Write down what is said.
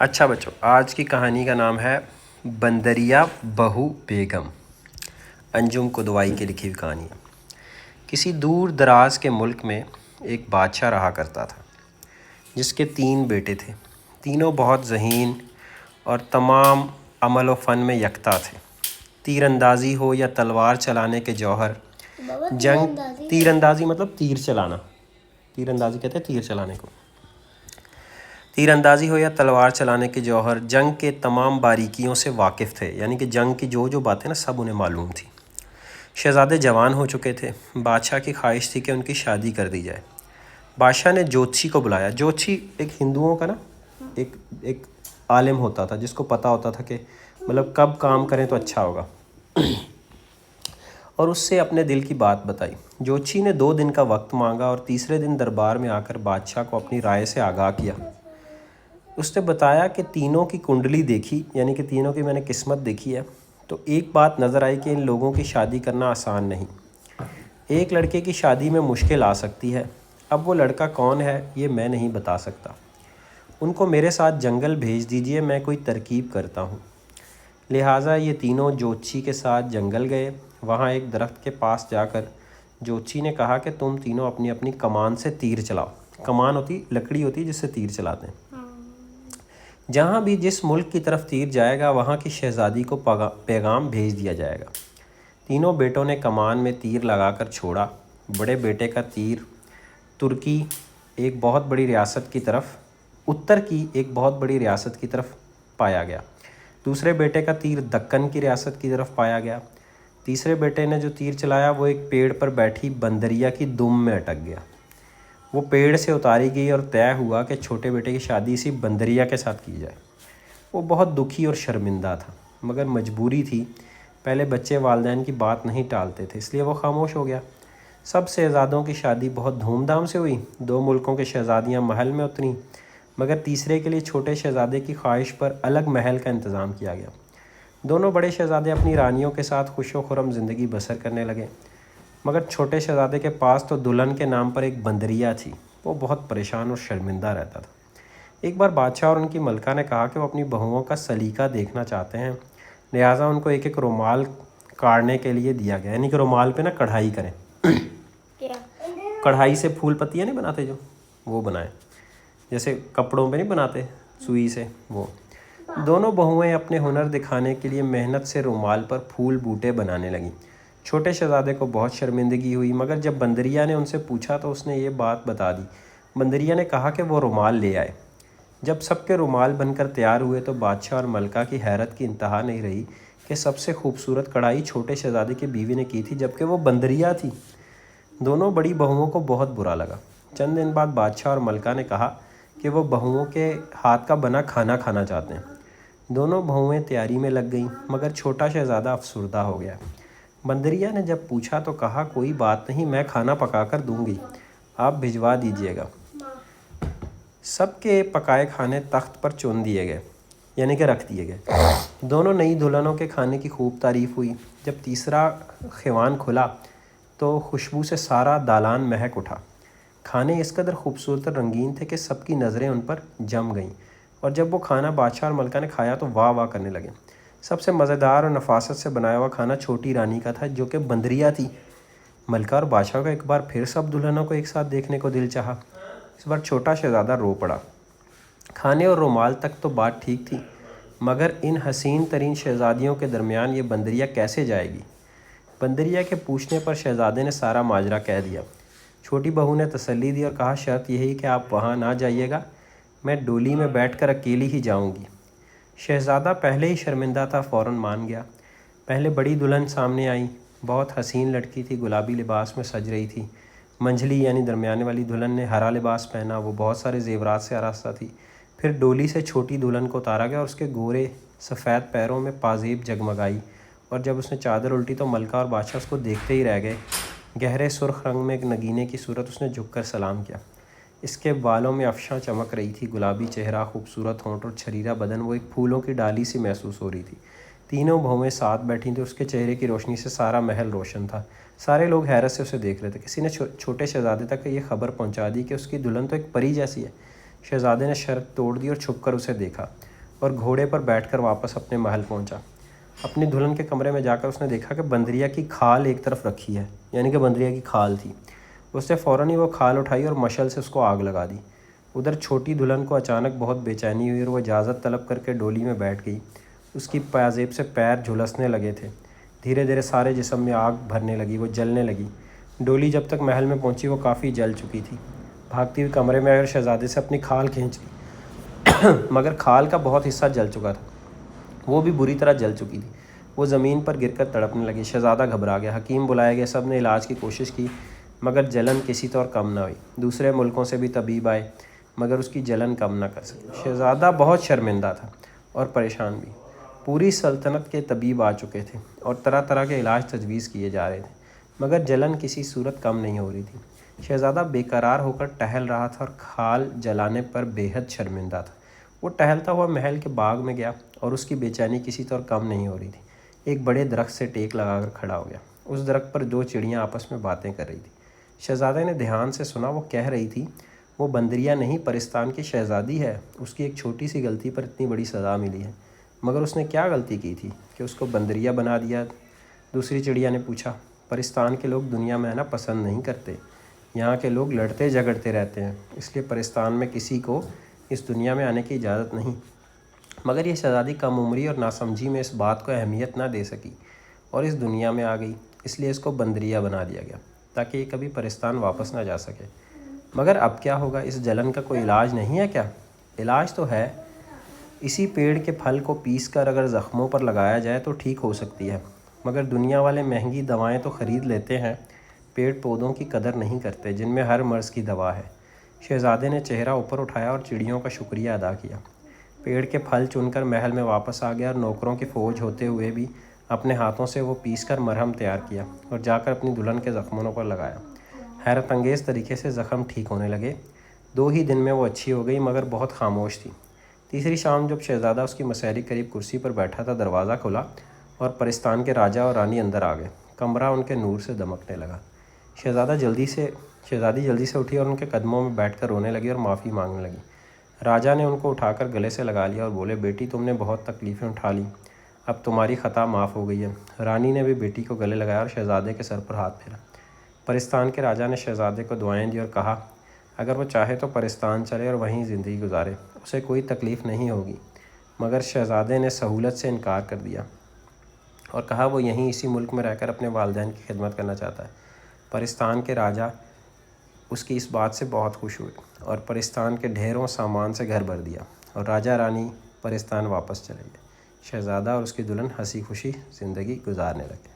اچھا بچوں، آج کی کہانی کا نام ہے بندریا بہو بیگم۔ انجم کدوائی کی لکھی ہوئی کہانی ہے۔ کسی دور دراز کے ملک میں ایک بادشاہ رہا کرتا تھا جس کے 3 بیٹے تھے۔ تینوں بہت ذہین اور تمام عمل و فن میں یکتا تھے۔ تیر اندازی ہو یا تلوار چلانے کے جوہر، تیر اندازی مطلب تیر چلانا، تیر اندازی کہتے ہیں تیر چلانے کو، تیر اندازی ہو یا تلوار چلانے کے جوہر، جنگ کے تمام باریکیوں سے واقف تھے، یعنی کہ جنگ کی جو باتیں نا سب انہیں معلوم تھی۔ شہزادے جوان ہو چکے تھے۔ بادشاہ کی خواہش تھی کہ ان کی شادی کر دی جائے۔ بادشاہ نے جوتشی کو بلایا۔ جوتشی ایک ہندوؤں کا نا ایک عالم ہوتا تھا جس کو پتہ ہوتا تھا کہ مطلب کب کام کریں تو اچھا ہوگا، اور اس سے اپنے دل کی بات بتائی۔ جوتشی نے 2 دن کا وقت مانگا اور تیسرے دن دربار میں آ کر بادشاہ کو اپنی رائے سے آگاہ کیا۔ اس نے بتایا کہ تینوں کی کنڈلی دیکھی، یعنی کہ تینوں کی میں نے قسمت دیکھی ہے، تو ایک بات نظر آئی کہ ان لوگوں کی شادی کرنا آسان نہیں۔ ایک لڑکے کی شادی میں مشکل آ سکتی ہے۔ اب وہ لڑکا کون ہے یہ میں نہیں بتا سکتا۔ ان کو میرے ساتھ جنگل بھیج دیجئے، میں کوئی ترکیب کرتا ہوں۔ لہٰذا یہ تینوں جوتشی کے ساتھ جنگل گئے۔ وہاں ایک درخت کے پاس جا کر جوتشی نے کہا کہ تم تینوں اپنی اپنی کمان سے تیر چلاؤ۔ کمان ہوتی لکڑی ہوتی جس سے تیر چلاتے ہیں۔ جہاں بھی جس ملک کی طرف تیر جائے گا وہاں کی شہزادی کو پیغام بھیج دیا جائے گا۔ تینوں بیٹوں نے کمان میں تیر لگا کر چھوڑا۔ بڑے بیٹے کا تیر ترکی ایک بہت بڑی ریاست کی طرف، اتر کی ایک بہت بڑی ریاست کی طرف پایا گیا۔ دوسرے بیٹے کا تیر دکن کی ریاست کی طرف پایا گیا۔ تیسرے بیٹے نے جو تیر چلایا وہ ایک پیڑ پر بیٹھی بندریا کی دم میں اٹک گیا۔ وہ پیڑ سے اتاری گئی اور طے ہوا کہ چھوٹے بیٹے کی شادی اسی بندریا کے ساتھ کی جائے۔ وہ بہت دکھی اور شرمندہ تھا، مگر مجبوری تھی۔ پہلے بچے والدین کی بات نہیں ٹالتے تھے، اس لیے وہ خاموش ہو گیا۔ سب شہزادوں کی شادی بہت دھوم دھام سے ہوئی۔ 2 ملکوں کی شہزادیاں محل میں اتریں، مگر تیسرے کے لیے چھوٹے شہزادے کی خواہش پر الگ محل کا انتظام کیا گیا۔ دونوں بڑے شہزادے اپنی رانیوں کے ساتھ خوش و خرم زندگی بسر کرنے لگے، مگر چھوٹے شہزادے کے پاس تو دلہن کے نام پر ایک بندریا تھی۔ وہ بہت پریشان اور شرمندہ رہتا تھا۔ ایک بار بادشاہ اور ان کی ملکہ نے کہا کہ وہ اپنی بہوؤں کا سلیقہ دیکھنا چاہتے ہیں، لہٰذا ان کو ایک ایک رومال کاڑنے کے لیے دیا گیا، یعنی کہ رومال پہ نا کڑھائی کریں۔ کڑھائی سے پھول پتیاں نہیں بناتے جو، وہ بنائیں، جیسے کپڑوں پہ نہیں بناتے سوئی سے، وہ۔ دونوں بہوئیں اپنے ہنر دکھانے کے لیے محنت سے رومال پر پھول بوٹے بنانے لگیں۔ چھوٹے شہزادے کو بہت شرمندگی ہوئی، مگر جب بندریا نے ان سے پوچھا تو اس نے یہ بات بتا دی۔ بندریا نے کہا کہ وہ رومال لے آئے۔ جب سب کے رومال بن کر تیار ہوئے تو بادشاہ اور ملکہ کی حیرت کی انتہا نہیں رہی کہ سب سے خوبصورت کڑھائی چھوٹے شہزادے کی بیوی نے کی تھی، جبکہ وہ بندریا تھی۔ دونوں بڑی بہوؤں کو بہت برا لگا۔ چند دن بعد بادشاہ اور ملکہ نے کہا کہ وہ بہوؤں کے ہاتھ کا بنا کھانا کھانا چاہتے ہیں۔ دونوں بہوئیں تیاری میں لگ گئیں، مگر چھوٹا شہزادہ افسردہ ہو گیا۔ بندریا نے جب پوچھا تو کہا کوئی بات نہیں، میں کھانا پکا کر دوں گی، آپ بھجوا دیجئے گا۔ سب کے پکائے کھانے تخت پر چن دیے گئے، یعنی کہ رکھ دیے گئے۔ دونوں نئی دلہنوں کے کھانے کی خوب تعریف ہوئی۔ جب تیسرا خیوان کھلا تو خوشبو سے سارا دالان مہک اٹھا۔ کھانے اس قدر خوبصورت اور رنگین تھے کہ سب کی نظریں ان پر جم گئیں، اور جب وہ کھانا بادشاہ اور ملکہ نے کھایا تو واہ واہ کرنے لگے۔ سب سے مزیدار اور نفاست سے بنایا ہوا کھانا چھوٹی رانی کا تھا جو کہ بندریا تھی۔ ملکہ اور بادشاہ کو ایک بار پھر سب دلہنوں کو ایک ساتھ دیکھنے کو دل چاہا۔ اس بار چھوٹا شہزادہ رو پڑا۔ کھانے اور رومال تک تو بات ٹھیک تھی، مگر ان حسین ترین شہزادیوں کے درمیان یہ بندریا کیسے جائے گی؟ بندریا کے پوچھنے پر شہزادے نے سارا ماجرا کہہ دیا۔ چھوٹی بہو نے تسلی دی اور کہا شرط یہی کہ آپ وہاں نہ جائیے گا، میں ڈولی میں بیٹھ کر اکیلی ہی جاؤں گی۔ شہزادہ پہلے ہی شرمندہ تھا، فوراً مان گیا۔ پہلے بڑی دلہن سامنے آئی۔ بہت حسین لڑکی تھی، گلابی لباس میں سج رہی تھی۔ منجلی یعنی درمیانے والی دلہن نے ہرا لباس پہنا، وہ بہت سارے زیورات سے آراستہ تھی۔ پھر ڈولی سے چھوٹی دلہن کو اتارا گیا اور اس کے گورے سفید پیروں میں پازیب جگمگائی، اور جب اس نے چادر الٹی تو ملکہ اور بادشاہ اس کو دیکھتے ہی رہ گئے۔ گہرے سرخ رنگ میں ایک نگینے کی صورت، اس نے جھک کر سلام کیا۔ اس کے بالوں میں افشاں چمک رہی تھی، گلابی چہرہ، خوبصورت ہونٹ اور چھریرا بدن، وہ ایک پھولوں کی ڈالی سی محسوس ہو رہی تھی۔ تینوں بہویں ساتھ بیٹھی تھیں، اس کے چہرے کی روشنی سے سارا محل روشن تھا۔ سارے لوگ حیرت سے اسے دیکھ رہے تھے۔ کسی نے چھوٹے شہزادے تک یہ خبر پہنچا دی کہ اس کی دلہن تو ایک پری جیسی ہے۔ شہزادے نے شرط توڑ دی اور چھپ کر اسے دیکھا۔ اور گھوڑے پر بیٹھ کر واپس اپنے محل پہنچا۔ اپنی دلہن کے کمرے میں جا کر اس نے دیکھا کہ بندریا کی کھال ایک طرف رکھی ہے، یعنی کہ بندریا کی کھال تھی۔ اس نے فوراً ہی وہ کھال اٹھائی اور مشعل سے اس کو آگ لگا دی۔ ادھر چھوٹی دلہن کو اچانک بہت بے چینی ہوئی اور وہ اجازت طلب کر کے ڈولی میں بیٹھ گئی۔ اس کی پازیب سے پیر جھلسنے لگے تھے۔ دھیرے دھیرے سارے جسم میں آگ بھرنے لگی، وہ جلنے لگی۔ ڈولی جب تک محل میں پہنچی وہ کافی جل چکی تھی۔ بھاگتی ہوئی کمرے میں آئی اور شہزادے سے اپنی کھال کھینچ لی، مگر کھال کا بہت حصہ جل چکا تھا، وہ بھی بری طرح جل چکی تھی۔ وہ زمین پر گر کر تڑپنے لگی۔ شہزادہ گھبرا گیا۔ حکیم بلائے گئے، سب نے علاج کی کوشش کی مگر جلن کسی طور کم نہ ہوئی۔ دوسرے ملکوں سے بھی طبیب آئے مگر اس کی جلن کم نہ کر سکے۔ شہزادہ بہت شرمندہ تھا اور پریشان بھی۔ پوری سلطنت کے طبیب آ چکے تھے اور طرح طرح کے علاج تجویز کیے جا رہے تھے مگر جلن کسی صورت کم نہیں ہو رہی تھی۔ شہزادہ بے قرار ہو کر ٹہل رہا تھا اور کھال جلانے پر بے حد شرمندہ تھا۔ وہ ٹہلتا ہوا محل کے باغ میں گیا اور اس کی بے چینی کسی طور کم نہیں ہو رہی تھی۔ ایک بڑے درخت سے ٹیک لگا کر کھڑا ہو گیا۔ اس درخت پر 2 چڑیاں آپس میں باتیں کر رہی تھیں۔ شہزادے نے دھیان سے سنا۔ وہ کہہ رہی تھی، وہ بندریا نہیں، پرستان کی شہزادی ہے۔ اس کی ایک چھوٹی سی غلطی پر اتنی بڑی سزا ملی ہے۔ مگر اس نے کیا غلطی کی تھی کہ اس کو بندریا بنا دیا؟ دوسری چڑیا نے پوچھا۔ پرستان کے لوگ دنیا میں آنا پسند نہیں کرتے، یہاں کے لوگ لڑتے جھگڑتے رہتے ہیں، اس لیے پرستان میں کسی کو اس دنیا میں آنے کی اجازت نہیں۔ مگر یہ شہزادی کم عمری اور ناسمجھی میں اس بات کو اہمیت نہ دے سکی اور اس دنیا میں آ گئی، اس لیے اس کو بندریا بنا دیا گیا تاکہ یہ کبھی پرستان واپس نہ جا سکے۔ مگر اب کیا ہوگا؟ اس جلن کا کوئی علاج نہیں ہے کیا؟ علاج تو ہے، اسی پیڑ کے پھل کو پیس کر اگر زخموں پر لگایا جائے تو ٹھیک ہو سکتی ہے، مگر دنیا والے مہنگی دوائیں تو خرید لیتے ہیں، پیڑ پودوں کی قدر نہیں کرتے جن میں ہر مرض کی دوا ہے۔ شہزادے نے چہرہ اوپر اٹھایا اور چڑیوں کا شکریہ ادا کیا۔ پیڑ کے پھل چن کر محل میں واپس آ گیا اور نوکروں کی فوج ہوتے ہوئے بھی اپنے ہاتھوں سے وہ پیس کر مرہم تیار کیا اور جا کر اپنی دلہن کے زخموں پر لگایا۔ حیرت انگیز طریقے سے زخم ٹھیک ہونے لگے۔ 2 ہی دن میں وہ اچھی ہو گئی مگر بہت خاموش تھی۔ تیسری شام جب شہزادہ اس کی مسہری قریب کرسی پر بیٹھا تھا، دروازہ کھلا اور پرستان کے راجا اور رانی اندر آ گئے۔ کمرہ ان کے نور سے دمکنے لگا۔ شہزادی جلدی سے اٹھی اور ان کے قدموں میں بیٹھ کر رونے لگی اور معافی مانگنے لگی۔ راجا نے ان کو اٹھا کر گلے سے لگا لیا اور بولے، بیٹی تم نے بہت تکلیفیں اٹھا لیں، اب تمہاری خطا معاف ہو گئی ہے۔ رانی نے بھی بیٹی کو گلے لگایا اور شہزادے کے سر پر ہاتھ پھیرا۔ پرستان کے راجا نے شہزادے کو دعائیں دی اور کہا اگر وہ چاہے تو پرستان چلے اور وہیں زندگی گزارے، اسے کوئی تکلیف نہیں ہوگی۔ مگر شہزادے نے سہولت سے انکار کر دیا اور کہا وہ یہیں اسی ملک میں رہ کر اپنے والدین کی خدمت کرنا چاہتا ہے۔ پرستان کے راجا اس کی اس بات سے بہت خوش ہوئے اور پرستان کے ڈھیروں سامان سے گھر بھر دیا اور راجا رانی پرستان واپس چلے گئے۔ شہزادہ اور اس کی دلہن ہنسی خوشی زندگی گزارنے لگے۔